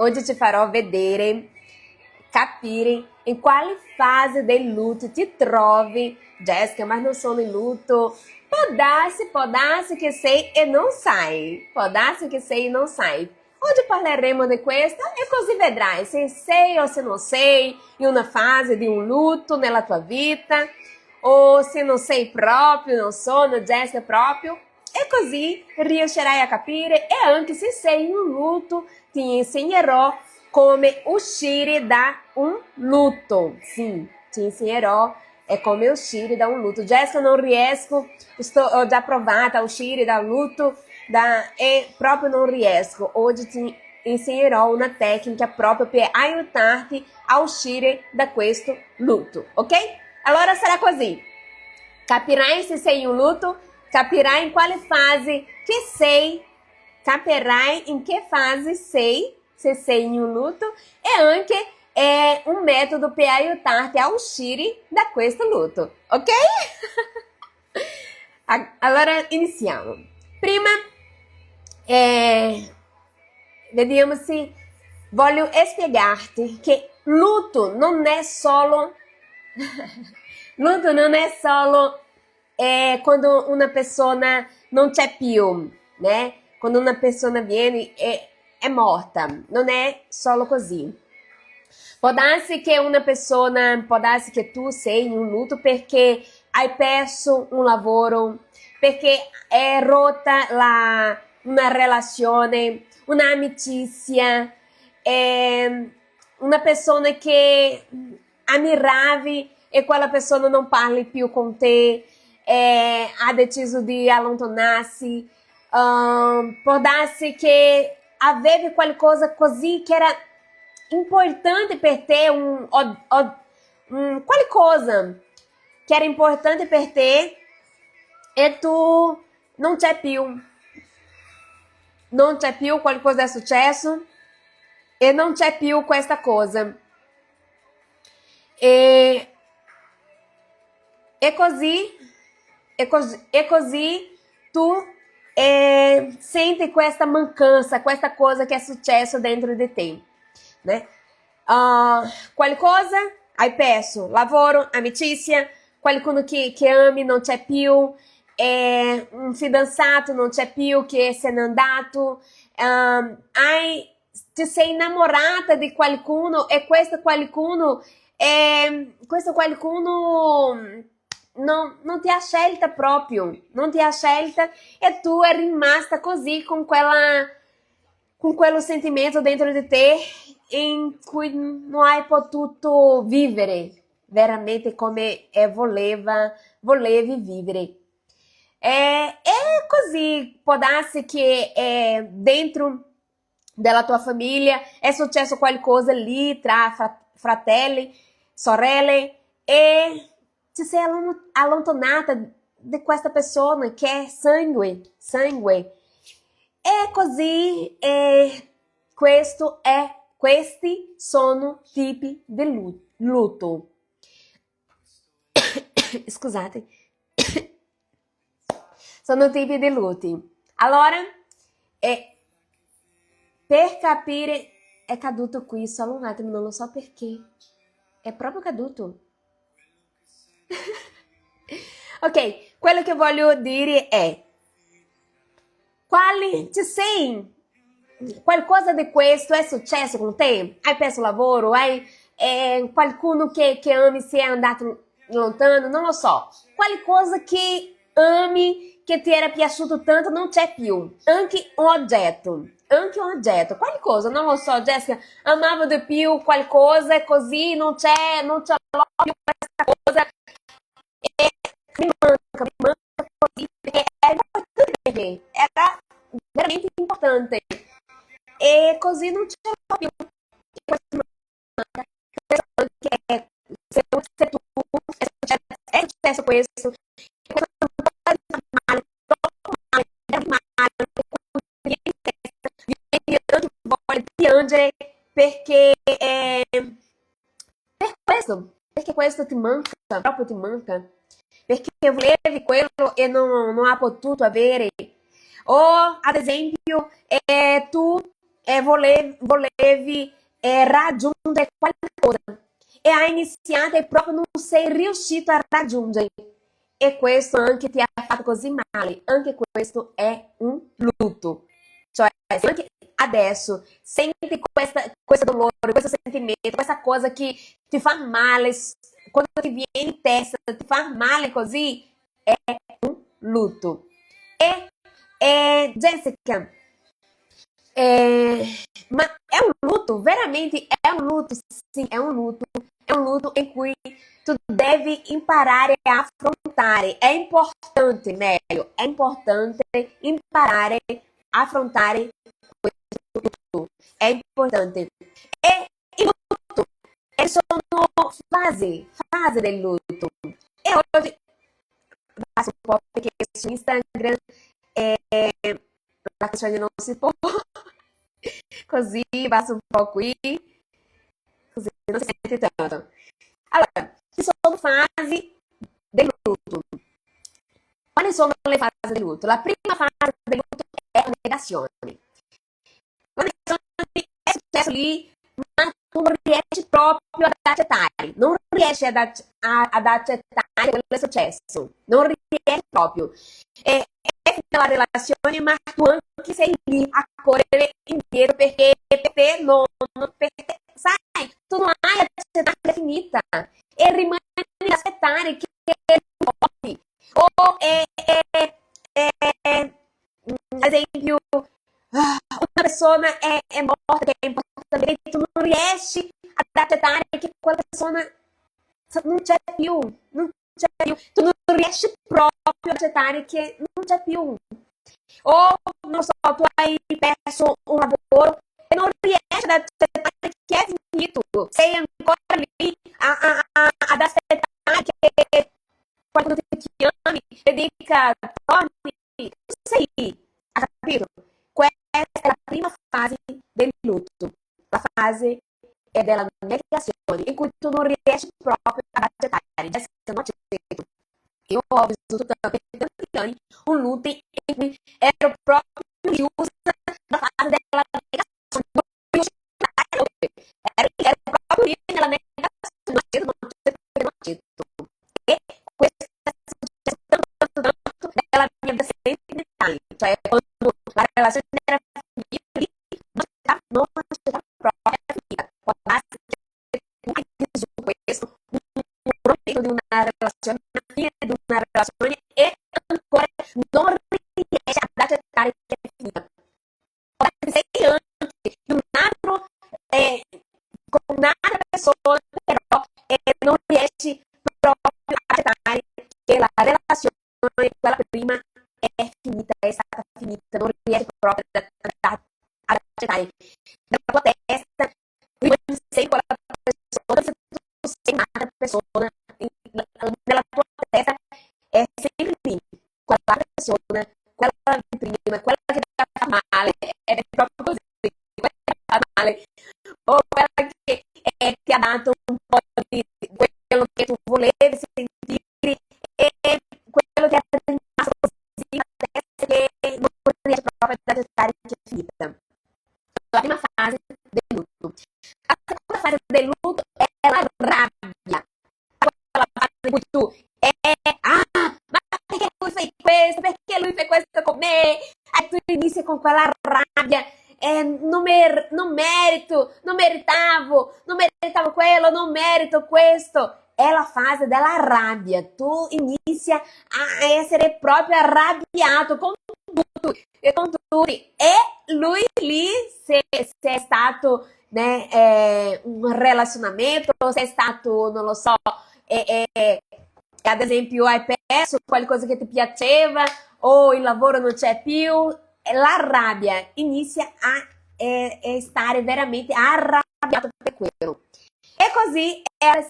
Oggi ti farò vedere, capire in quale fase del lutto ti trovi. Jéssica, mas non sono in lutto. Può darsi che sei e non sai. Può darsi che sei e non sai. Oggi parleremo di questo e così vedrai se sei o se non sei in una fase di un lutto nella tua vita, o se non sei proprio, non sono Jéssica proprio. E così riuscirai a capire, e anche se sei in un lutto ti insegnerò come uscire da un lutto. Sim, ti insegnerò come uscire da un lutto. Jéssica, non riesco, ho già provato a uscire da un lutto e proprio non riesco. Oggi ti insegnerò una tecnica proprio per aiutarti a uscire da questo lutto, ok? Allora sarà così. Capirai se sei in un lutto, capirai in quale fase che sei, capirai in che fase sei, se sei in un lutto, e anche un metodo per aiutarti a uscire da questo lutto, ok? Allora iniziamo. Prima, vediamo se voglio spiegarti che lutto non è solo lutto non è solo quando una persona non c'è più, né? Quando una persona viene è morta, non è solo così. Può darsi che tu sei in un lutto perché hai perso un lavoro, perché è rotta una relazione, un'amicizia, una persona che ammiravi e quella persona non parli più con te, ha deciso di allontanarsi. Può darsi che avevi qualcosa così che era importante per te, qualcosa che era importante per te e tu non c'è più. Non c'è più, qualcosa è successo e non c'è più questa cosa. E così tu senti questa mancanza, questa cosa che è successo dentro di te, né? Qualcosa hai perso, lavoro, amicizia, qualcuno che ami non c'è più, un fidanzato non c'è più che se n'è andato, ti sei innamorata di qualcuno e questo qualcuno non ti ha scelta proprio, non ti ha scelta e tu è rimasta così con quello sentimento dentro di te in cui non hai potuto vivere veramente come volevi vivere. E così può darsi che dentro della tua famiglia è successo qualcosa lì tra fratelli, sorelle, e ti sei allontanata di questa persona che è sangue. E così questi sono tipi di lutto. Scusate. Sono tipi di lutti. Allora, per capire, è caduto qui, solo un attimo, non lo so perché. È proprio caduto. Ok, quello che voglio dire è qualcosa di questo è successo con te? Hai perso lavoro? Hai qualcuno che ami si è andato lontano? Non lo so. Qualcosa che ami, che ti era piaciuto tanto, non c'è più. Anche un oggetto, qualcosa, non lo so, Jéssica, amavo di più qualcosa e così non ce l'ho più questa cosa e mi manca così perché era importante per me, era veramente importante e così non ce l'ho più. Che se tu è successo questo voglio piangere perché perché questo ti manca, proprio ti manca, perché volevi quello e non ha potuto avere. O ad esempio tu volevi raggiungere qualcosa e hai iniziato e proprio non sei riuscito a raggiungere. E questo anche ti ha fatto così male, anche questo è un lutto. Cioè, se anche adesso senti questo dolore, questo sentimento, questa cosa che ti fa male, quando ti viene in testa, ti fa male così, è un lutto. Jessica, ma è un lutto, veramente è un lutto, sim, è un lutto in cui tu devi imparare a affrontare. È importante, meglio, è importante imparare a affrontare questo lutto. È importante. E il lutto sono fasi del lutto. E oggi passo un po' perché su Instagram la questione non si può. Così passo un po' qui, così non si sente tanto. Allora, ci sono fasi del lutto. Quali sono le fasi del lutto? La prima fase del lutto è la negazione. La negazione è successo lì, ma tu non riesci proprio ad accettare. Non riesci ad accettare quello che è successo. Non riesci proprio. È finita la relazione, ma tu anche sei lì a correre indietro perché per te non, sai, tu non hai accettato che è finita e rimani ad aspettare che morti. O ad esempio, una persona è morta, che è importante, e tu non riesci ad accettare che quella persona non c'è più, tu non riesci proprio ad accettare che non c'è più. O, non so, tu hai perso un lavoro e non riesci ad accettare che è finito. Sei ancora lì ad aspettare che quando ti chiami e dica torni, tu sei lì. Ha capito? Questa è la prima fase del lutto. La fase è della negazione, in cui tu non riesci proprio ad accettare. Jessica, non accetto. Io ho vissuto per tanti anni un lutto in cui ero proprio chiusa la fase della negazione. Non riuscivo a ero proprio lì nella negazione, non accetto. E questo è successo tanto nella mia vita sentimentale. Cioè, quando la relazione era finita lì, non accettavo proprio la finita. Può darsi che tu hai vissuto questo, un rompimento di una relazione, una fine di una relazione e ancora non riesci ad accettare che è finita. Può darsi sei anche di un altro, con un'altra persona, però non riesci proprio a accettare che la relazione, quella prima, è finita, è stata finita, non riesci proprio ad accettare. Nella tua testa rimani sempre quella persona, se tu sei un'altra persona, nella tua testa è sempre lì, quella persona, quella di prima, quella che ti fa male, ed è proprio così, quella che ti fa male, o quella che ti ha dato un po' di quello che tu volevi sentire e quello che è rimasto così a testa che non riesci proprio ad accettare che è finita. La prima fase del lutto. La seconda fase del lutto è la rabbia. Quella fase in cui tu ma perché lui fai questo? Perché lui fai questo con me? E tu inizi con quella rabbia. Non merito, non meritavo quello, non merito questo. È la fase della rabbia. Tu inizi a essere proprio arrabbiato con tutti. E lui lì, se è stato, né, un relazionamento, se è stato, non lo so, ad esempio hai perso qualcosa che ti piaceva o il lavoro non c'è più, la rabbia inizia a stare veramente arrabbiato per quello. E così è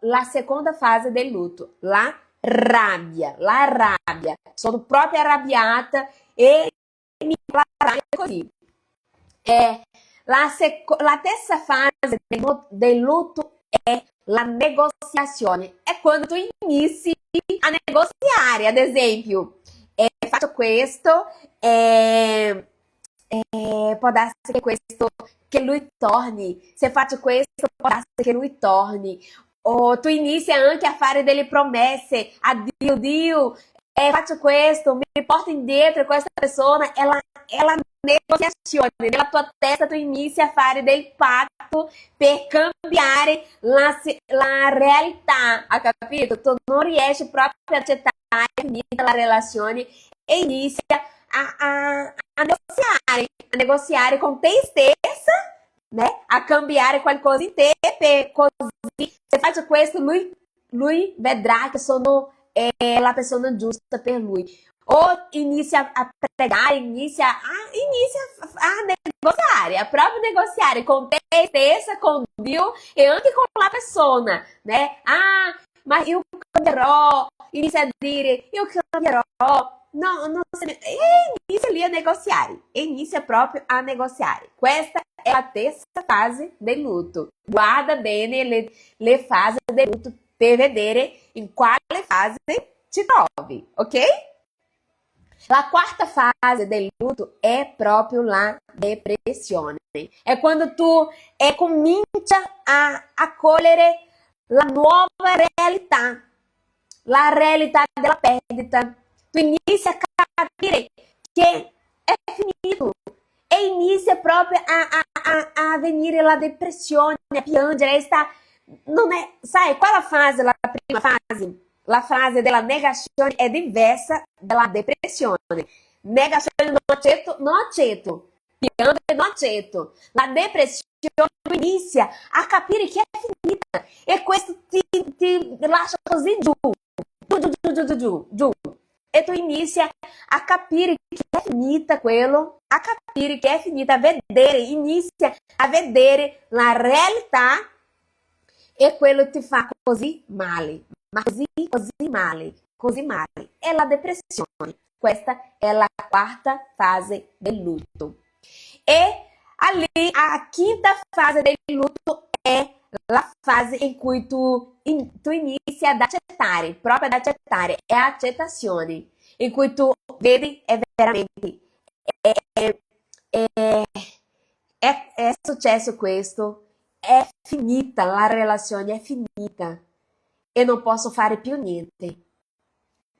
la seconda fase del lutto, la rabbia. Sono proprio arrabbiata e mi la rabbia così. La terza fase del lutto è la negoziazione. È quando tu inizi a negoziare, ad esempio, faccio questo, può darsi che questo, che lui torni. Se faccio questo, può darsi che lui torni. O tu inizi anche a fare delle promesse a Dio, Dio, faccio questo, mi porto indietro questa persona, ela negoziazione, nella tua testa tu inizi a fare del patto per cambiare la realtà, ha capito? Tu non riesci proprio a accettare finita la relazione e inizi a negoziare con te stessa, né? A cambiare qualcosa in te per così, se faccio questo, lui vedrà che sono la persona giusta per lui. O inizia a pregare, inizia a negoziare, a proprio negoziare com te stessa, com Dio e anche com la persona, né? Ah, ma io cambierò, inizia a dire, io cambierò. No, non se ne... E inizia lì a negoziare, e inizia proprio a negoziare. Questa è la terza fase del lutto. Guarda bene le fasi del lutto per vedere in quale fase ti trovi, ok? La quarta fase del lutto è proprio la depressione. È quando tu comincia a cogliere la nuova realtà, la realtà della perdita. Tu inizi a capire che è finito e inizia proprio a venire la depressione, a piangere. Non è, sai, qual è la fase, la prima fase? La fase della negazione è diversa dalla depressione. Negazione non accetto, non accetto. Piangere non accetto. La depressione inizia a capire che è finita e questo ti lascia così giù. Giù. E tu inizia a capire che è finita quello, a capire che è finita, inizia a vedere la realtà e quello ti fa così male, ma così male. È la depressione. Questa è la quarta fase del lutto. E ali a quinta fase del lutto è la fase in cui tu inizi ad accettare, proprio ad accettare, è accettazione, in cui tu vedi è veramente, è successo questo, è finita la relazione, è finita e non posso fare più niente.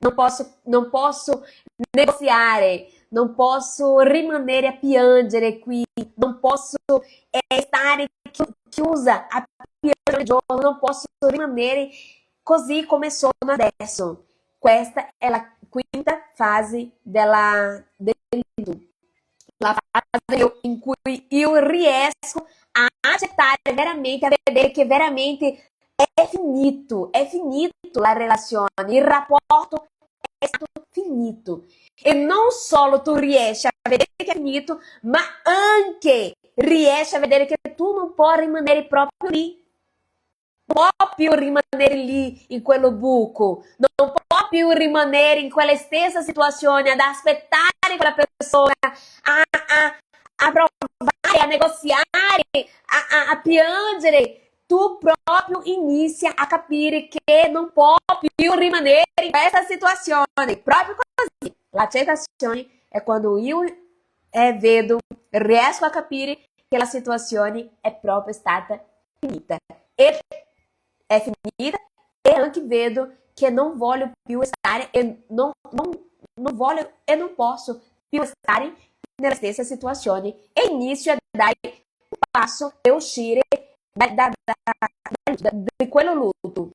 Non posso negoziare, non posso rimanere a piangere qui, non posso stare chiusa a piangere il giorno, non posso rimanere così come sono adesso. Questa è la quinta fase del lutto. La fase in cui io riesco a accettare veramente, a vedere che veramente è finito la relazione, il rapporto è stato finito. E non solo tu riesci a vedere che è finito, ma anche riesci a vedere che tu non puoi rimanere proprio lì. Non può più rimanere lì in quello buco, non può più rimanere in quella stessa situazione ad aspettare quella persona, a provare, a negoziare, a piangere. Tu proprio inizi a capire che non può più rimanere in questa situazione. Proprio così. L'accettazione è quando io vedo, riesco a capire che la situazione è proprio stata finita. E è finita e anche vedo che non voglio più stare e non voglio e non posso più stare nella stessa situazione e inizio a dare un passo per uscire di quello lutto.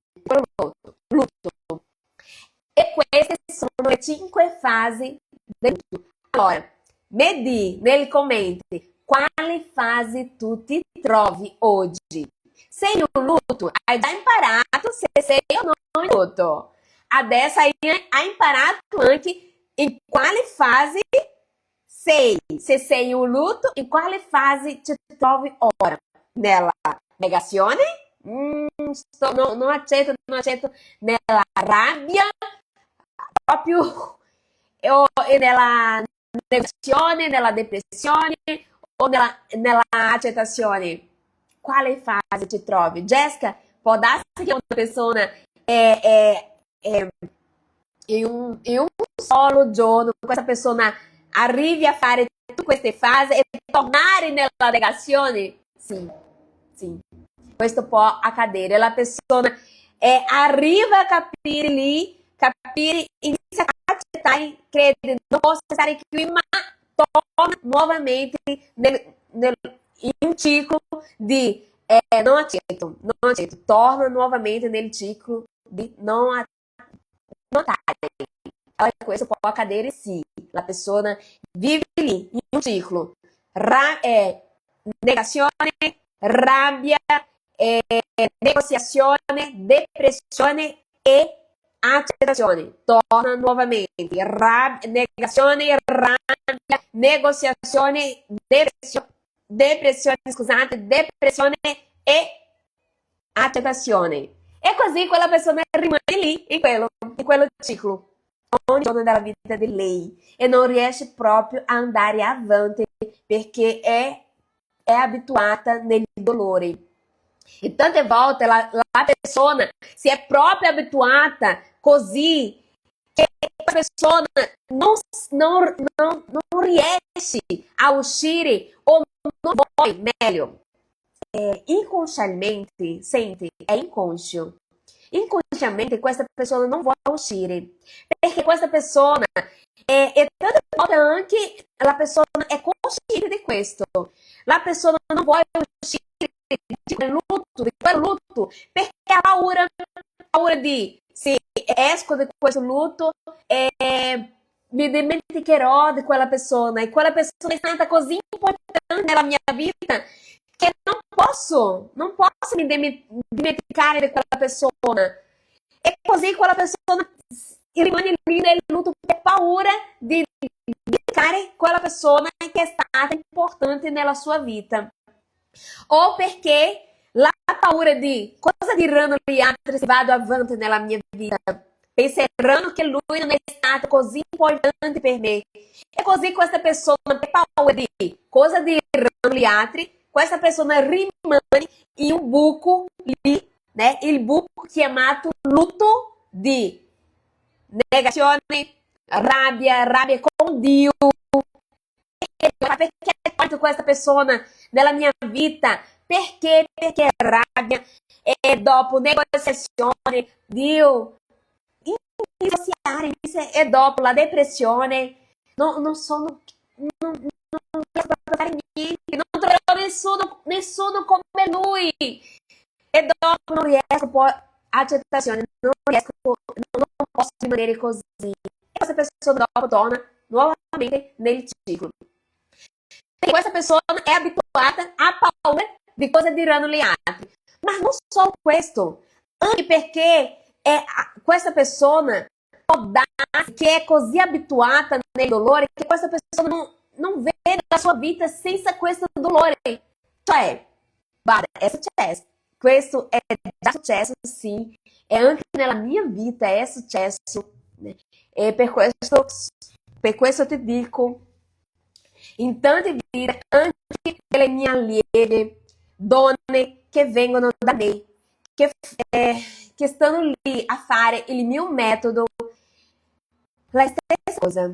E queste sono le 5 fasi del lutto. Allora, mi di nei commenti quali fasi tu ti trovi oggi. Sei in un lutto? Hai già imparato se sei o non in lutto. Adesso hai imparato anche in quale fase sei. Se sei in un lutto, in quale fase ti trovi ora? Nella negazione? Non accetto. Nella rabbia? Proprio? O nella negazione, nella depressione o nella accettazione? Quale fase ti trovi? Jessica, può darsi che una persona in un solo giorno, questa persona arrivi a fare questa fase e tornare nella negazione? Sì, sì. Questo può accadere. La persona arriva a capire lì, inizia a accettare, crede, non posso stare qui, ma torna nuovamente in un ciclo di non accetto, torna nuovamente nel ciclo di non accettare. Questo può accadere sì, la persona vive lì in un ciclo, negazione, rabbia, negoziazione, depressione e accettazione. Torna nuovamente, negazione, rabbia, negoziazione, depressione e accettazione. E così quella persona rimane lì in quello ciclo ogni giorno della vita di lei e non riesce proprio a andare avanti perché è abituata nel dolore. E tante volte la persona si è proprio abituata così che la persona non riesce a uscire o non vuole, meglio, inconsciamente, sente, è inconscio. Inconsciamente questa persona non vuole uscire, perché questa persona e tante volte anche la persona è consciente di questo. La persona non vuole uscire di quel lutto, perché ha paura di se esco di questo lutto mi dimenticherò di quella persona e quella persona è stata così importante nella mia vita che non posso mi dimenticare di quella persona. E così quella persona rimane lì nel lutto per paura di dimenticare quella persona che è stata importante nella sua vita. O perché la paura di cosa diranno gli altri se vado avanti nella mia vita, penseranno che lui non è stato così importante per me. E così questa persona per paura di cosa diranno gli altri, questa persona rimane in un buco lì, né? Il buco chiamato lutto di negazione, rabbia con Dio. Perché è tolto questa persona nella mia vita? Perché rabbia e dopo negoziazione, Dio negoziare e dopo la depressione non riesco a fare niente, non troverò nessuno come lui e dopo non riesco poi accettazione, non posso rimanere così e questa persona dopo torna nuovamente nel ciclo. Perché questa persona è abituata a paura di cosa diranno gli altri. Ma non solo questo, anche perché questa persona può darsi che è così abituata nel dolore che questa persona non vede la sua vita senza questo dolore. Cioè, guarda, è successo. Questo è già successo, sì. E anche nella mia vita è successo. E per questo ti dico, in tante vite, anche delle mie allieve, donne che vengono da me, che stanno lì a fare il mio metodo, la stessa cosa.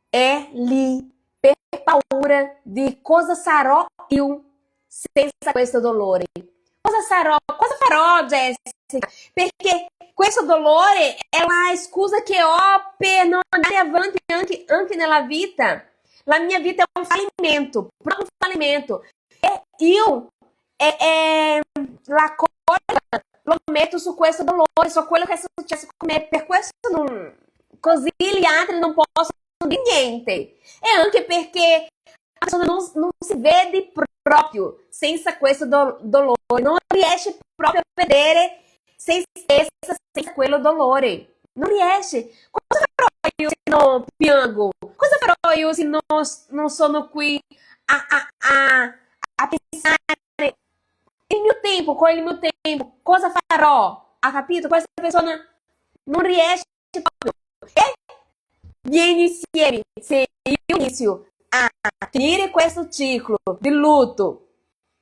È lì per paura di cosa sarò io senza questo dolore. Cosa farò, Jessica? Perché questo dolore è la scusa che ho per non andare avanti anche nella vita. La mia vita è un fallimento, proprio un fallimento. E io la colpa lo metto su questo dolore, su quello che è successo con me. Per questo così gli altri non possono dire niente. E anche perché a persona non si vede proprio senza questo dolore, non riesce proprio a vedere se stessa senza quello dolore. Non riesce. Cosa farò io se non piango? Cosa farò io se non sono qui a pensare il mio tempo, con il mio tempo? Cosa farò? Ha capito? Questa persona non riesce proprio. E vieni insieme. Se io inizio a finire questo ciclo di lutto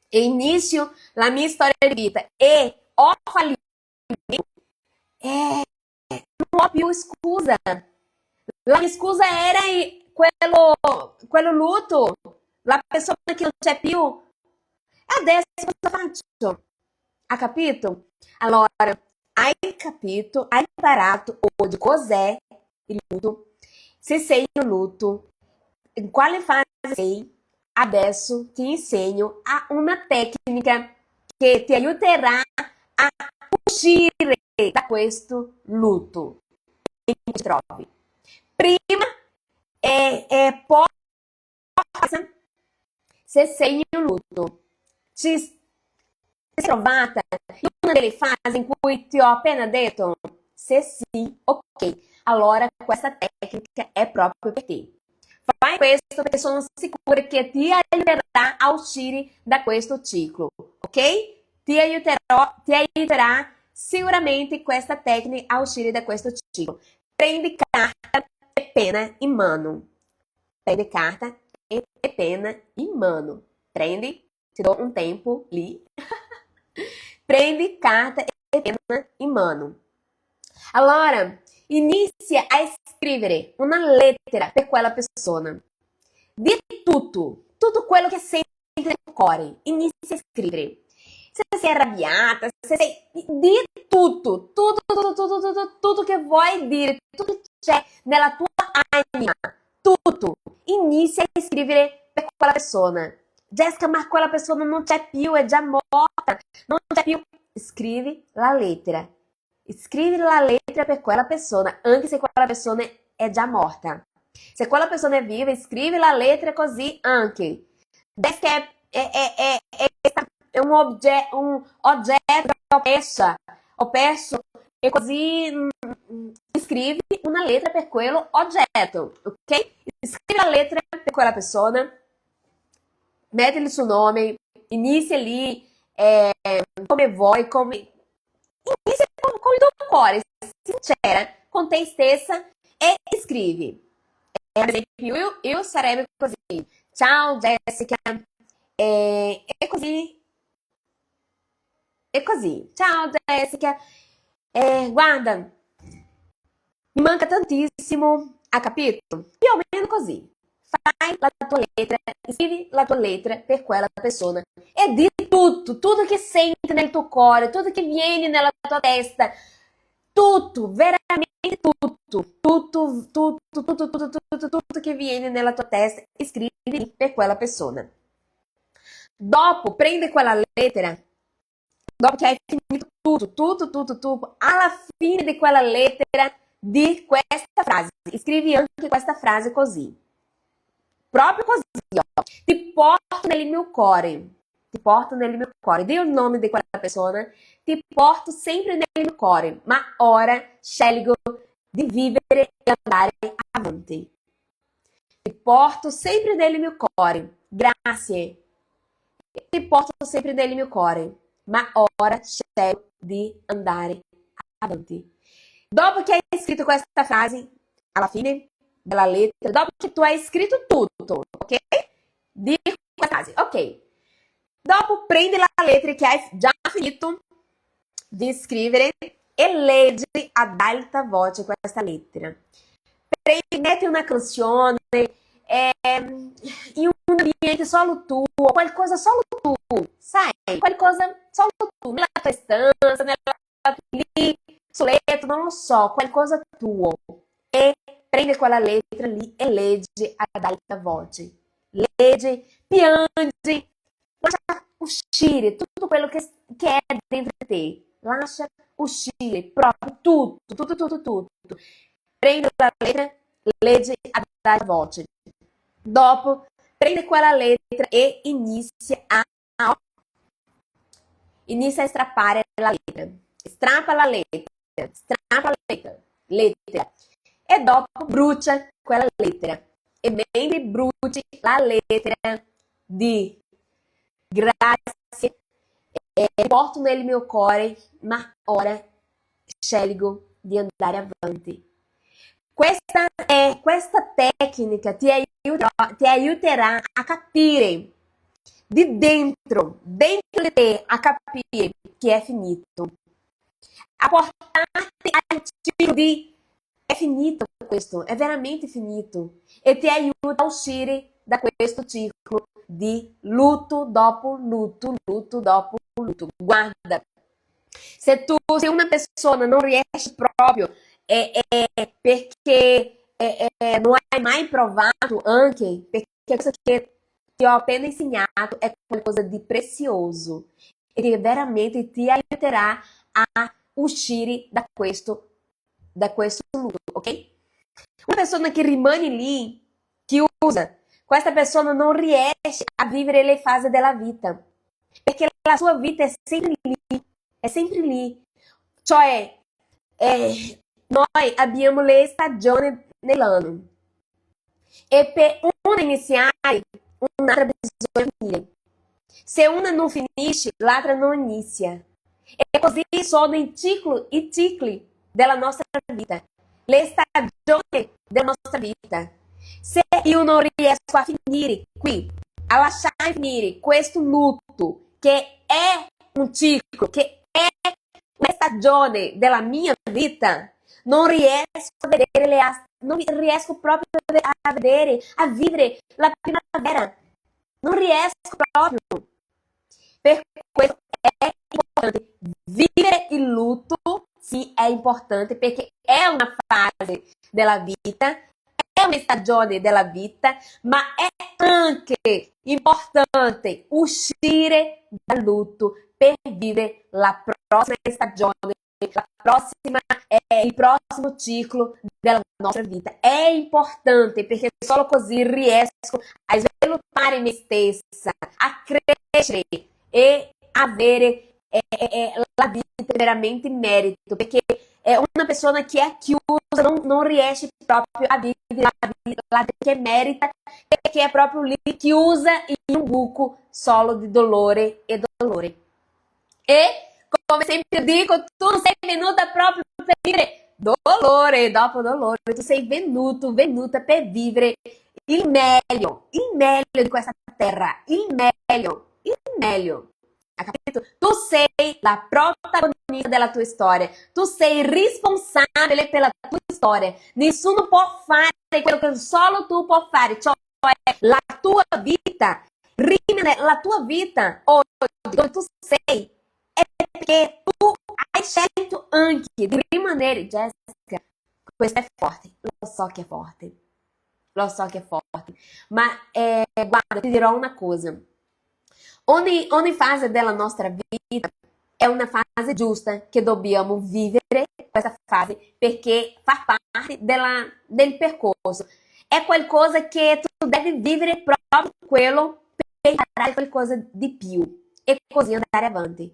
e inizio la mia storia di vita e ho fallito, non ho più scusa. La mia scusa era quello luto, la persona che non c'è più, adesso cosa faccio? Ha capito? Allora, hai capito, hai imparato oggi cos'è il luto? Se sei in luto, in quale fase sei? Adesso ti insegno a una tecnica che ti aiuterà a uscire da questo lutto in cui ti trovi. Prima se sei in luto, ci sei trovata in una delle fasi in cui ti ho appena detto? Se sì, ok, allora questa tecnica è proprio per te. Fai questo perché sono sicura che ti aiuterà a uscire da questo ciclo, ok? Ti aiuterà sicuramente questa tecnica a uscire da questo ciclo. Prendi carta e penna in mano. Prendi carta e penna in mano. Prendi, ti do un tempo lì. Prendi carta e penna in mano. Allora, inizia a scrivere una lettera per quella persona. Di tutto quello che senti nel cuore. Inizia a scrivere. Se sei arrabbiata, se sei... Di tutto che vuoi dire, tutto che c'è nella tua anima, tutto. Inizia a scrivere per quella persona. Jessica, ma quella persona non c'è più, è già morta, non c'è più. Scrivi la lettera. Scrivi la lettera per quella persona, anche se quella persona è già morta. Se quella persona è viva, scrivi la lettera così anche. Jessica è un oggetto che ho perso e così scrivi una lettera per quello oggetto, ok? Scrivi la lettera per quella persona, metti il suo nome, inizia lì come vuoi, inizia con il tuo cuore, sincera, con te stessa e scrivi. Ad esempio, io sarebbe così. Ciao Jessica, è così. È così. Ciao Jessica, guarda, mi manca tantissimo, ha capito? Più o meno così. Fai la tua lettera, scrivi la tua lettera per quella persona e di tutto che senti nel tuo cuore, tutto che viene nella tua testa, tutto, veramente tutto che viene nella tua testa e scrivi per quella persona. Dopo prendi quella lettera, dopo che hai finito tutto, alla fine di quella lettera di questa frase, scrivi anche questa frase così. Proprio così, ó. Ti porto nel mio cuore. Ti porto nel mio cuore. Dì il nome di quella persona. Ti porto sempre nel mio cuore. Ma ora scelgo di vivere e andare avanti. Ti porto sempre nel mio cuore. Grazie. Ti porto sempre nel mio cuore. Ma ora scelgo di andare avanti. Dopo che hai scritto questa frase, alla fine della lettera, dopo che tu hai scritto tutto, ok? Di questa frase, ok. Dopo prendi la lettera che hai già finito di scrivere e leggi ad alta voce questa lettera. Metti una canzone in un ambiente solo tuo, qualcosa solo tu, sai? Qualcosa solo tu, nella tua stanza, lì, sul letto, non lo so, qualcosa tuo. E prendi quella lettera lì e leggi ad alta voce. Leggi, piangi, lascia uscire tutto quello che è dentro di te. Lascia uscire proprio tutto. Prendi la lettera, leggi ad alta voce. Dopo, prendi quella lettera e inizia a strappare la lettera. Strappa la lettera. E dopo brucia quella lettera. E mentre bruci la lettera di grazie porto nel mio cuore, ma ora scelgo di andare avanti. Questa tecnica ti aiuterà a capire di dentro di te, a capire che è finito, a portarti al ciclo di è finito questo, è veramente finito. E ti aiuta a uscire da questo ciclo di lutto dopo lutto, lutto dopo lutto. Guarda, se una persona non riesce proprio è perché non hai mai provato anche, perché questo che ti ho appena insegnato è qualcosa di prezioso e che veramente ti aiuterà a uscire da questo lutto, ok? Una persona che rimane lì, chiusa, questa persona non riesce a vivere le fasi della vita, perché la sua vita è sempre lì. Cioè, noi abbiamo le stagioni nell'anno e per una iniziare, un'altra bisogna finire. Se una non finisce, l'altra non inizia. E così sono i cicli della nostra vita, le stagioni della nostra vita. Se io non riesco a finire qui, a lasciare finire questo lutto, che è un ciclo, che è una stagione della mia vita, non riesco a vedere non riesco proprio a vedere, a vivere la primavera. Non riesco proprio. Per questo è importante vivere il lutto, sì, è importante perché è una fase della vita, è una stagione della vita, ma è anche importante uscire dal lutto per vivere la prossima stagione, il prossimo ciclo della nostra vita. È importante perché solo così riesco a sviluppare me stessa, a crescere e avere la vita veramente in merito, perché una persona che è chiusa non riesce proprio a vivere la vita che merita, perché è proprio lì chiusa in un buco solo di dolore e dolore. E come sempre dico, tu non sei venuta proprio per vivere dolore dopo dolore, tu sei venuta per vivere il meglio di questa terra, il meglio. Ha capito? Tu sei la protagonista della tua storia, tu sei responsabile per la tua storia. Nessuno può fare quello che solo tu puoi fare, cioè la tua vita. La tua vita oggi, dove tu sei, è perché tu hai scelto anche di rimanere, Jessica. Questo è forte, lo so che è forte. Lo so che è forte, ma guarda, ti dirò una cosa. Ogni fase della nostra vita è una fase giusta che dobbiamo vivere questa fase perché fa parte del percorso. È qualcosa che tu devi vivere proprio quello per imparare qualcosa di più e così andare avanti.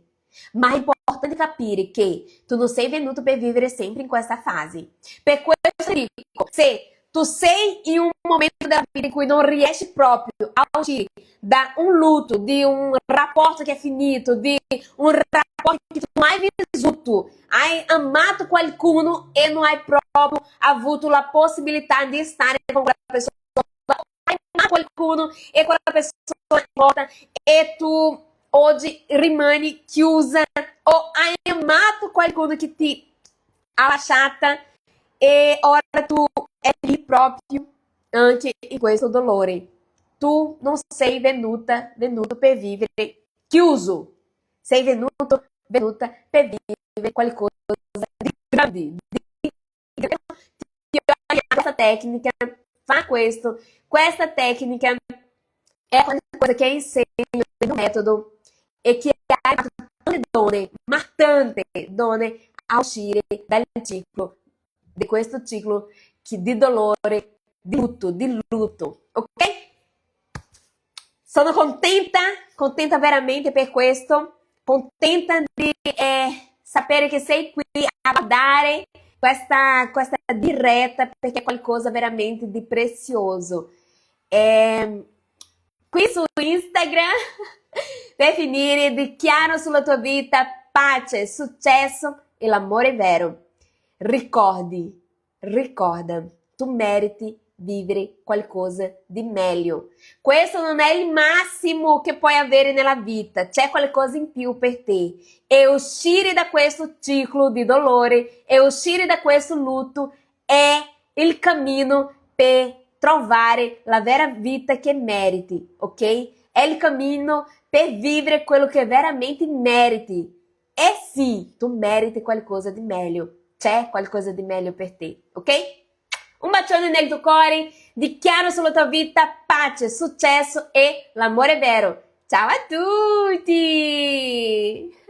Ma è importante capire che tu non sei venuto per vivere sempre in questa fase. Per questo dico, se tu sei in un momento della vita in cui non riesci proprio a uscire da un lutto, di un rapporto che è finito, di un rapporto che tu non hai vissuto, hai amato qualcuno e non hai proprio avuto la possibilità di stare con quella persona, hai amato qualcuno e quella persona è morta e tu oggi rimani chiusa o hai amato qualcuno che ti ha lasciata e ora tu è lì proprio anche in questo dolore. Tu non sei venuto per vivere chiuso, sei venuta per vivere qualcosa di grande. Questa tecnica, fa questo. Questa tecnica è una cosa che insegno no metodo e che ha tante donne a uscire dal ciclo, di questo ciclo di dolore, di lutto, ok? Sono contenta veramente per questo, contenta di sapere che sei qui a guardare questa diretta perché è qualcosa veramente di prezioso. Qui su Instagram per finire dichiaro sulla tua vita pace, successo e l'amore vero. Ricorda, tu meriti vivere qualcosa di meglio. Questo non è il massimo che puoi avere nella vita, c'è qualcosa in più per te. E uscire da questo ciclo di dolore, e uscire da questo lutto è il cammino per trovare la vera vita che meriti, ok? È il cammino per vivere quello che veramente meriti. E sì, tu meriti qualcosa di meglio. C'è qualcosa di meglio per te, ok? Un bacione nel tuo cuore, dichiaro sulla tua vita pace, successo e l'amore vero. Ciao a tutti!